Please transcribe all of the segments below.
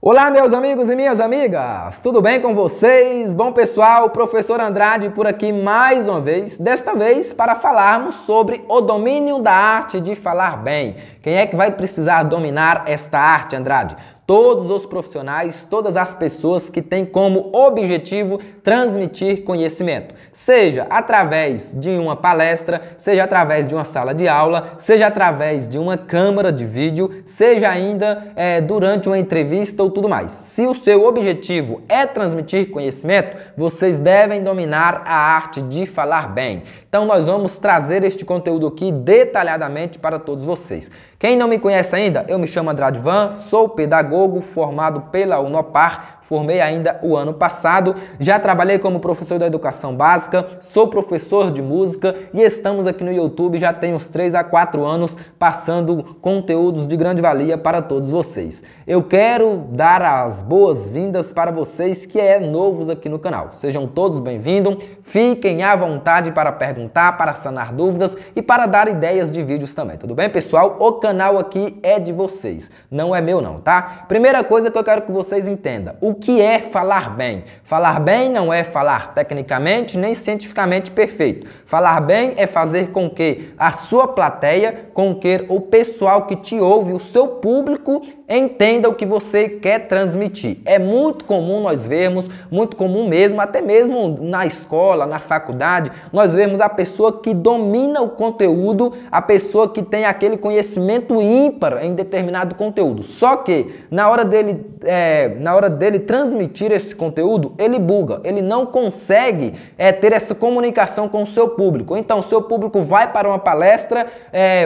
Olá, meus amigos e minhas amigas, tudo bem com vocês? Bom, pessoal, professor Andrade por aqui mais uma vez, desta vez para falarmos sobre o domínio da arte de falar bem. Quem é que vai precisar dominar esta arte, Andrade? Todos os profissionais, todas as pessoas que têm como objetivo transmitir conhecimento, seja através de uma palestra, seja através de uma sala de aula, seja através de uma câmera de vídeo, seja ainda durante uma entrevista ou tudo mais. Se o seu objetivo é transmitir conhecimento, vocês devem dominar a arte de falar bem. Então nós vamos trazer este conteúdo aqui detalhadamente para todos vocês. Quem não me conhece ainda, eu me chamo Andrade Van, sou pedagogo formado pela Unopar, formei ainda o ano passado, já trabalhei como professor da educação básica, sou professor de música e estamos aqui no YouTube já tem uns 3 a 4 anos passando conteúdos de grande valia para todos vocês. Eu quero dar as boas-vindas para vocês que é novos aqui no canal. Sejam todos bem-vindos, fiquem à vontade para perguntar, para sanar dúvidas e para dar ideias de vídeos também, tudo bem, pessoal? O canal aqui é de vocês, não é meu não, tá? Primeira coisa que eu quero que vocês entendam, o que é falar bem? Falar bem não é falar tecnicamente nem cientificamente perfeito. Falar bem é fazer com que a sua plateia, com que o pessoal que te ouve, o seu público, entenda o que você quer transmitir. É muito comum nós vermos, muito comum mesmo, até mesmo na escola, na faculdade, nós vemos a pessoa que domina o conteúdo, a pessoa que tem aquele conhecimento ímpar em determinado conteúdo. Só que na hora dele transmitir esse conteúdo, ele buga, ele não consegue ter essa comunicação com o seu público. Então, o seu público vai para uma palestra,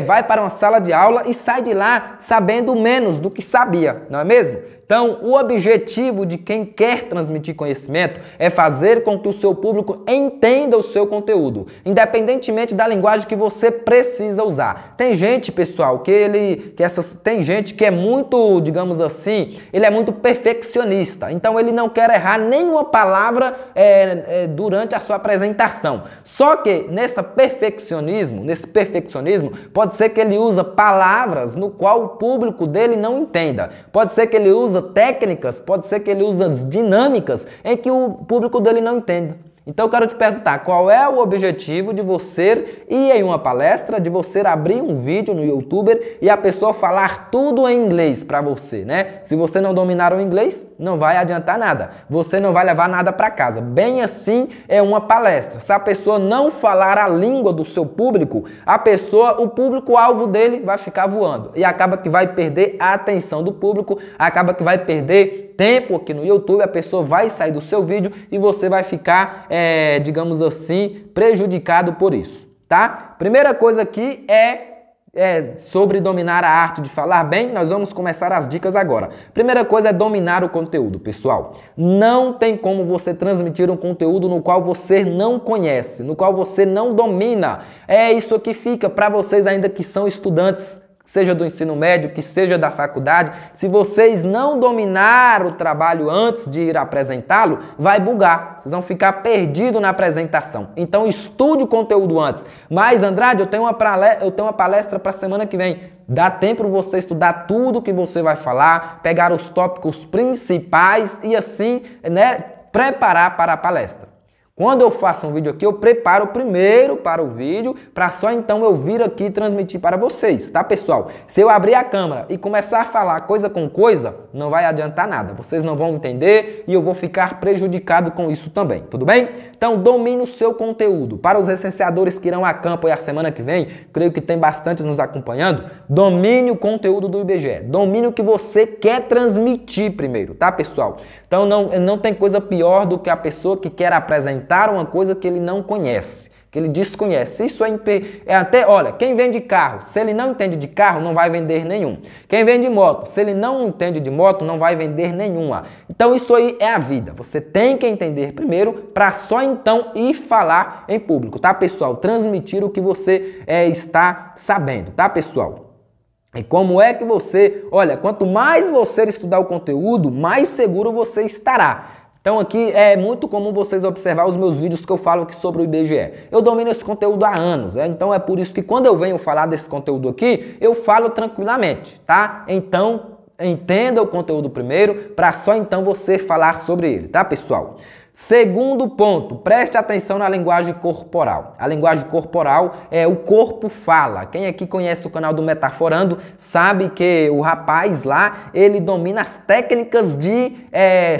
vai para uma sala de aula e sai de lá sabendo menos do que sabia, não é mesmo? Então, o objetivo de quem quer transmitir conhecimento é fazer com que o seu público entenda o seu conteúdo, independentemente da linguagem que você precisa usar. Tem gente, pessoal, tem gente que é muito, digamos assim, ele é muito perfeccionista. Então, ele não quer errar nenhuma palavra durante a sua apresentação. Só que nesse perfeccionismo, pode ser que ele usa palavras no qual o público dele não entenda. Pode ser que ele usa técnicas, pode ser que ele use as dinâmicas em que o público dele não entenda. Então eu quero te perguntar, qual é o objetivo de você ir em uma palestra, de você abrir um vídeo no YouTube e a pessoa falar tudo em inglês para você, né? Se você não dominar o inglês, não vai adiantar nada. Você não vai levar nada para casa. Bem assim é uma palestra. Se a pessoa não falar a língua do seu público, o público-alvo dele vai ficar voando e acaba que vai perder a atenção do público, acaba que vai perder tempo aqui no YouTube, a pessoa vai sair do seu vídeo e você vai ficar, digamos assim, prejudicado por isso, tá? Primeira coisa aqui é sobre dominar a arte de falar bem. Nós vamos começar as dicas agora. Primeira coisa é dominar o conteúdo, pessoal. Não tem como você transmitir um conteúdo no qual você não conhece, no qual você não domina. Isso aqui fica para vocês ainda que são estudantes, seja do ensino médio, que seja da faculdade. Se vocês não dominar o trabalho antes de ir apresentá-lo, vai bugar. Vocês vão ficar perdidos na apresentação. Então estude o conteúdo antes. Mas, Andrade, eu tenho uma palestra para a semana que vem. Dá tempo para você estudar tudo que você vai falar, pegar os tópicos principais e assim, preparar para a palestra. Quando eu faço um vídeo aqui, eu preparo primeiro para o vídeo, para só então eu vir aqui e transmitir para vocês, tá, pessoal? Se eu abrir a câmera e começar a falar coisa com coisa, não vai adiantar nada. Vocês não vão entender e eu vou ficar prejudicado com isso também, tudo bem? Então, domine o seu conteúdo. Para os licenciadores que irão a campo aí a semana que vem, creio que tem bastante nos acompanhando, domine o conteúdo do IBGE. Domine o que você quer transmitir primeiro, tá, pessoal? Então, não tem coisa pior do que a pessoa que quer apresentar uma coisa que ele não conhece, que ele desconhece. Isso olha, quem vende carro, se ele não entende de carro, não vai vender nenhum. Quem vende moto, se ele não entende de moto, não vai vender nenhuma. Então isso aí é a vida. Você tem que entender primeiro para só então ir falar em público, tá, pessoal? Transmitir o que você está sabendo, tá, pessoal? E como é que quanto mais você estudar o conteúdo, mais seguro você estará. Então aqui é muito comum vocês observar os meus vídeos que eu falo aqui sobre o IBGE. Eu domino esse conteúdo há anos, então é por isso que quando eu venho falar desse conteúdo aqui, eu falo tranquilamente, tá? Então entenda o conteúdo primeiro, para só então você falar sobre ele, tá, pessoal? Segundo ponto, preste atenção na linguagem corporal. A linguagem corporal é o corpo fala. Quem aqui conhece o canal do Metaforando sabe que o rapaz lá, ele domina as técnicas de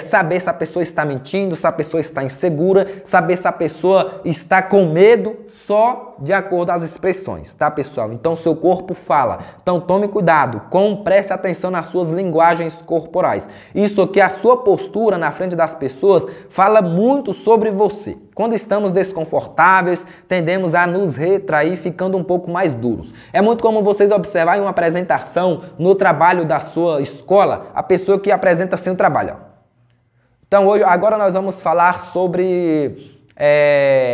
saber se a pessoa está mentindo, se a pessoa está insegura, saber se a pessoa está com medo, só de acordo com as expressões, tá, pessoal? Então, seu corpo fala. Então, tome cuidado, preste atenção nas suas linguagens corporais. Isso aqui, a sua postura na frente das pessoas, fala muito sobre você. Quando estamos desconfortáveis, tendemos a nos retrair, ficando um pouco mais duros. É muito comum vocês observarem uma apresentação no trabalho da sua escola, a pessoa que apresenta assim o trabalho. Então, agora nós vamos falar sobre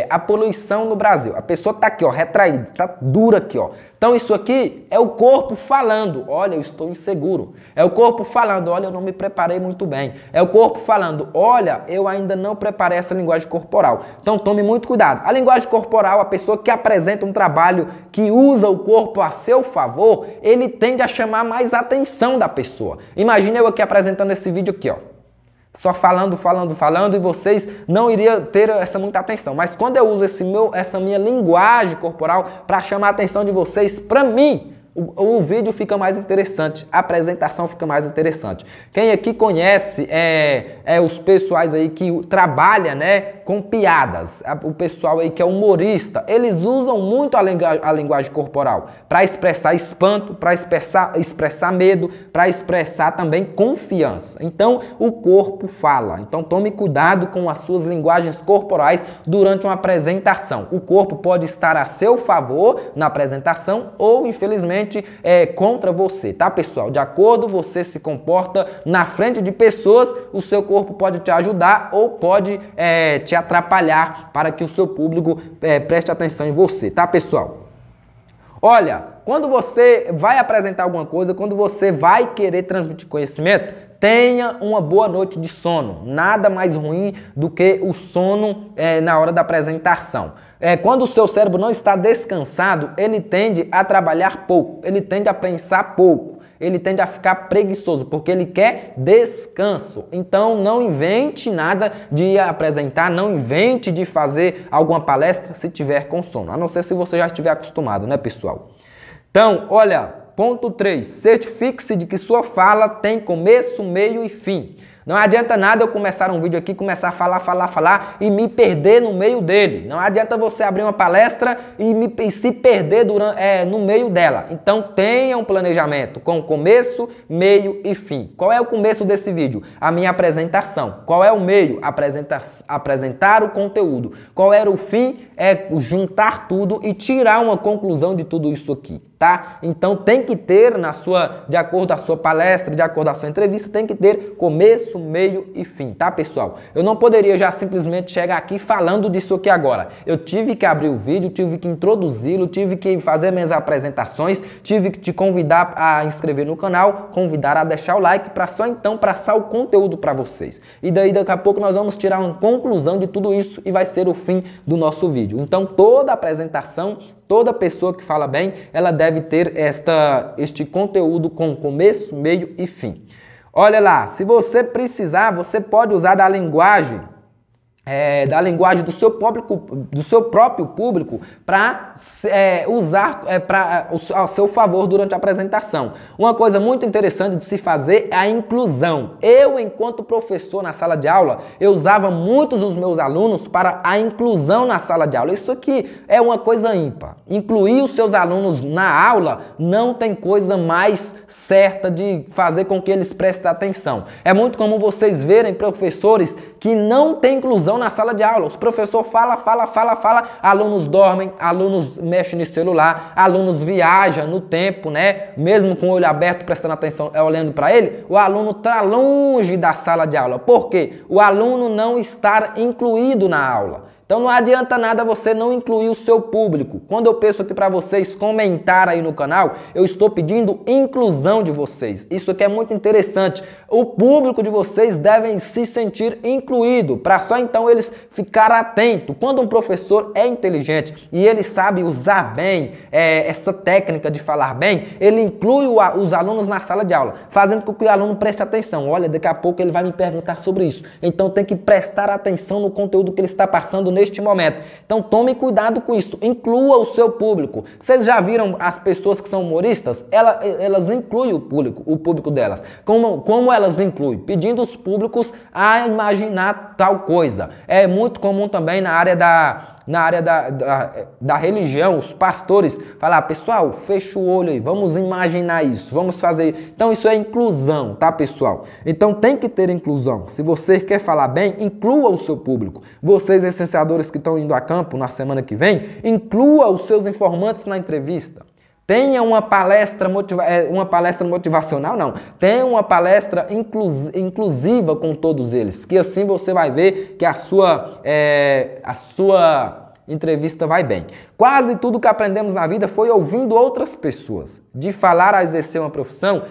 a poluição no Brasil. A pessoa está aqui, ó, retraída, está dura aqui, ó. Então isso aqui é o corpo falando, olha, eu estou inseguro. É o corpo falando, olha, eu não me preparei muito bem. É o corpo falando, olha, eu ainda não preparei essa linguagem corporal. Então tome muito cuidado. A linguagem corporal, a pessoa que apresenta um trabalho que usa o corpo a seu favor, ele tende a chamar mais a atenção da pessoa. Imagina eu aqui apresentando esse vídeo aqui, ó. Só falando e vocês não iriam ter muita atenção. Mas quando eu uso essa minha linguagem corporal para chamar a atenção de vocês, para mim, o vídeo fica mais interessante, a apresentação fica mais interessante. Quem aqui conhece os pessoais aí que trabalham, né, com piadas, o pessoal aí que é humorista, eles usam muito a linguagem corporal para expressar espanto, para expressar medo, para expressar também confiança. Então, o corpo fala. Então, tome cuidado com as suas linguagens corporais durante uma apresentação. O corpo pode estar a seu favor na apresentação ou, infelizmente, contra você, tá, pessoal? De acordo você se comporta na frente de pessoas, o seu corpo pode te ajudar ou pode te atrapalhar para que o seu público preste atenção em você, tá, pessoal? Olha, quando você vai apresentar alguma coisa, quando você vai querer transmitir conhecimento, tenha uma boa noite de sono. Nada mais ruim do que o sono na hora da apresentação. Quando o seu cérebro não está descansado, ele tende a trabalhar pouco, ele tende a pensar pouco, ele tende a ficar preguiçoso, porque ele quer descanso. Então, não invente nada de apresentar, não invente de fazer alguma palestra se tiver com sono, a não ser se você já estiver acostumado, né, pessoal? Então, olha, ponto 3, certifique-se de que sua fala tem começo, meio e fim. Não adianta nada eu começar um vídeo aqui, começar a falar e me perder no meio dele. Não adianta você abrir uma palestra e se perder no meio dela. Então tenha um planejamento com começo, meio e fim. Qual é o começo desse vídeo? A minha apresentação. Qual é o meio? Apresentar o conteúdo. Qual era o fim? É juntar tudo e tirar uma conclusão de tudo isso aqui. Tá? Então tem que ter de acordo com a sua palestra, de acordo com a sua entrevista, tem que ter começo, meio e fim, tá, pessoal? Eu não poderia já simplesmente chegar aqui falando disso aqui agora. Eu tive que abrir o vídeo, tive que introduzi-lo, tive que fazer minhas apresentações, tive que te convidar a inscrever no canal, convidar a deixar o like para só então passar o conteúdo para vocês. E daí daqui a pouco nós vamos tirar uma conclusão de tudo isso e vai ser o fim do nosso vídeo. Então toda apresentação, toda pessoa que fala bem, ela deve ter este conteúdo com começo, meio e fim. Olha lá, se você precisar, você pode usar da linguagem do seu próprio público para usar ao seu favor durante a apresentação. Uma coisa muito interessante de se fazer é a inclusão. Eu, enquanto professor na sala de aula, eu usava muitos dos meus alunos para a inclusão na sala de aula. Isso aqui é uma coisa ímpar. Incluir os seus alunos na aula não tem coisa mais certa de fazer com que eles prestem atenção. É muito comum vocês verem professores que não têm inclusão na sala de aula. Os professores fala, alunos dormem, alunos mexem no celular, alunos viajam no tempo, né? Mesmo com o olho aberto, prestando atenção, olhando para ele, o aluno está longe da sala de aula. Por quê? O aluno não está incluído na aula. Então não adianta nada você não incluir o seu público. Quando eu peço aqui para vocês comentar aí no canal, eu estou pedindo inclusão de vocês. Isso aqui é muito interessante. O público de vocês devem se sentir incluído, para só então eles ficarem atentos. Quando um professor é inteligente e ele sabe usar bem essa técnica de falar bem, ele inclui os alunos na sala de aula, fazendo com que o aluno preste atenção. Olha, daqui a pouco ele vai me perguntar sobre isso. Então tem que prestar atenção no conteúdo que ele está passando neste momento. Então tome cuidado com isso, inclua o seu público. Vocês já viram as pessoas que são humoristas? Elas incluem o público delas. Como elas incluem? Pedindo os públicos a imaginar tal coisa. É muito comum também na área da religião, os pastores falar, pessoal, fecha o olho aí, vamos imaginar isso, vamos fazer. Então isso é inclusão, tá, pessoal? Então tem que ter inclusão. Se você quer falar bem, inclua o seu público. Vocês, licenciadores que estão indo a campo na semana que vem, inclua os seus informantes na entrevista. Tenha uma palestra motivacional, não. Tenha uma palestra inclusiva com todos eles, que assim você vai ver que a sua entrevista vai bem. Quase tudo que aprendemos na vida foi ouvindo outras pessoas. De falar a exercer uma profissão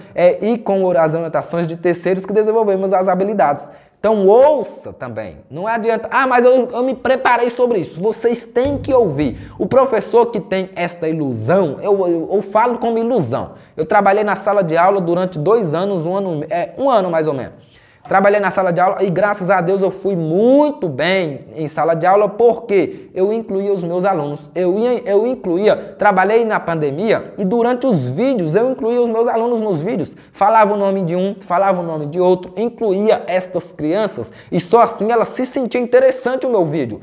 e com as anotações de terceiros que desenvolvemos as habilidades. Então ouça também, não adianta, mas eu me preparei sobre isso. Vocês têm que ouvir. O professor que tem esta ilusão, eu falo como ilusão. Eu trabalhei na sala de aula durante 2 anos, um ano mais ou menos. Trabalhei na sala de aula e graças a Deus eu fui muito bem em sala de aula porque eu incluía os meus alunos. Eu incluía, trabalhei na pandemia e durante os vídeos eu incluía os meus alunos nos vídeos. Falava o nome de um, falava o nome de outro, incluía estas crianças e só assim elas se sentiam interessante o meu vídeo.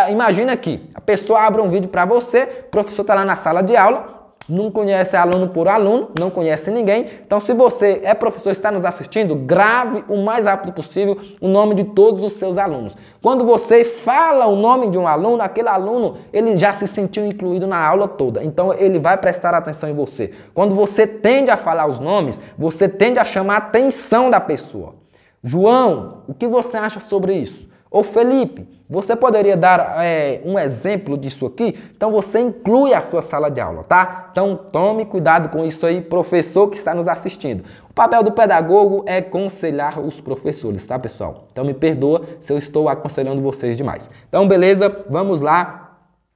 Imagina aqui, a pessoa abre um vídeo para você, o professor está lá na sala de aula, não conhece aluno por aluno, não conhece ninguém. Então, se você é professor e está nos assistindo, grave o mais rápido possível o nome de todos os seus alunos. Quando você fala o nome de um aluno, aquele aluno ele já se sentiu incluído na aula toda. Então, ele vai prestar atenção em você. Quando você tende a falar os nomes, você tende a chamar a atenção da pessoa. João, o que você acha sobre isso? Ou Felipe, você poderia dar um exemplo disso aqui? Então você inclui a sua sala de aula, tá? Então tome cuidado com isso aí, professor que está nos assistindo. O papel do pedagogo é aconselhar os professores, tá, pessoal? Então me perdoa se eu estou aconselhando vocês demais. Então beleza, vamos lá.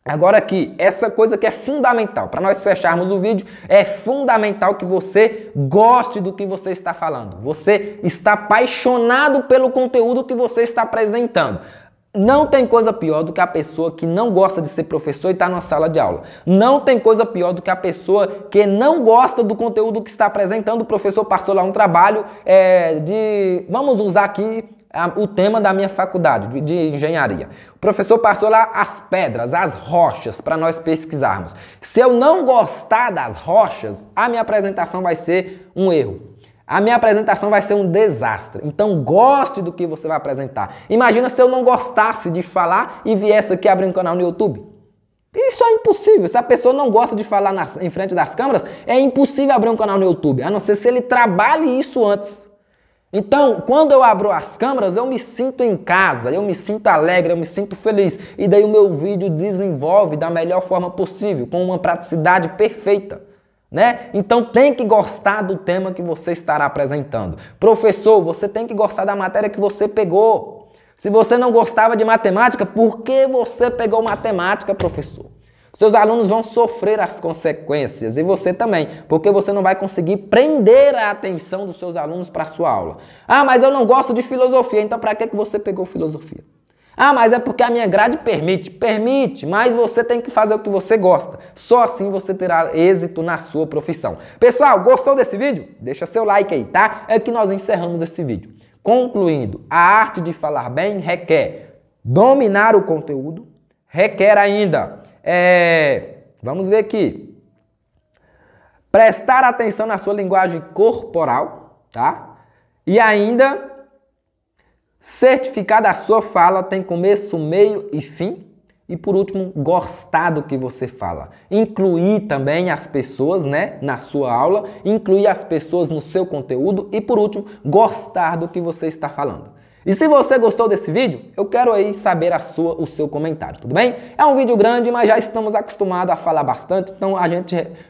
Agora aqui, essa coisa que é fundamental, para nós fecharmos o vídeo, é fundamental que você goste do que você está falando. Você está apaixonado pelo conteúdo que você está apresentando. Não tem coisa pior do que a pessoa que não gosta de ser professor e está numa sala de aula. Não tem coisa pior do que a pessoa que não gosta do conteúdo que está apresentando. O professor passou lá um trabalho vamos usar aqui o tema da minha faculdade de engenharia. O professor passou lá as pedras, as rochas, para nós pesquisarmos. Se eu não gostar das rochas, a minha apresentação vai ser um erro. A minha apresentação vai ser um desastre. Então goste do que você vai apresentar. Imagina se eu não gostasse de falar e viesse aqui abrir um canal no YouTube. Isso é impossível. Se a pessoa não gosta de falar em frente das câmeras, é impossível abrir um canal no YouTube, a não ser se ele trabalhe isso antes. Então, quando eu abro as câmeras, eu me sinto em casa, eu me sinto alegre, eu me sinto feliz. E daí o meu vídeo desenvolve da melhor forma possível, com uma praticidade perfeita. Né? Então tem que gostar do tema que você estará apresentando. Professor, você tem que gostar da matéria que você pegou. Se você não gostava de matemática, por que você pegou matemática, professor? Seus alunos vão sofrer as consequências e você também, porque você não vai conseguir prender a atenção dos seus alunos para a sua aula. Mas eu não gosto de filosofia, então para que você pegou filosofia? Mas é porque a minha grade permite. Permite, mas você tem que fazer o que você gosta. Só assim você terá êxito na sua profissão. Pessoal, gostou desse vídeo? Deixa seu like aí, tá? É que nós encerramos esse vídeo. Concluindo, a arte de falar bem requer dominar o conteúdo, requer ainda, vamos ver aqui, prestar atenção na sua linguagem corporal, tá? E ainda certificar da sua fala tem começo, meio e fim. E por último, gostar do que você fala. Incluir também as pessoas, né, na sua aula, incluir as pessoas no seu conteúdo e por último, gostar do que você está falando. E se você gostou desse vídeo, eu quero aí saber o seu comentário, tudo bem? É um vídeo grande, mas já estamos acostumados a falar bastante, então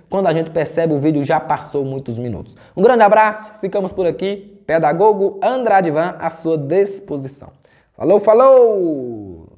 quando a gente percebe o vídeo já passou muitos minutos. Um grande abraço, ficamos por aqui. Pedagogo Andrade Van à sua disposição. Falou, falou!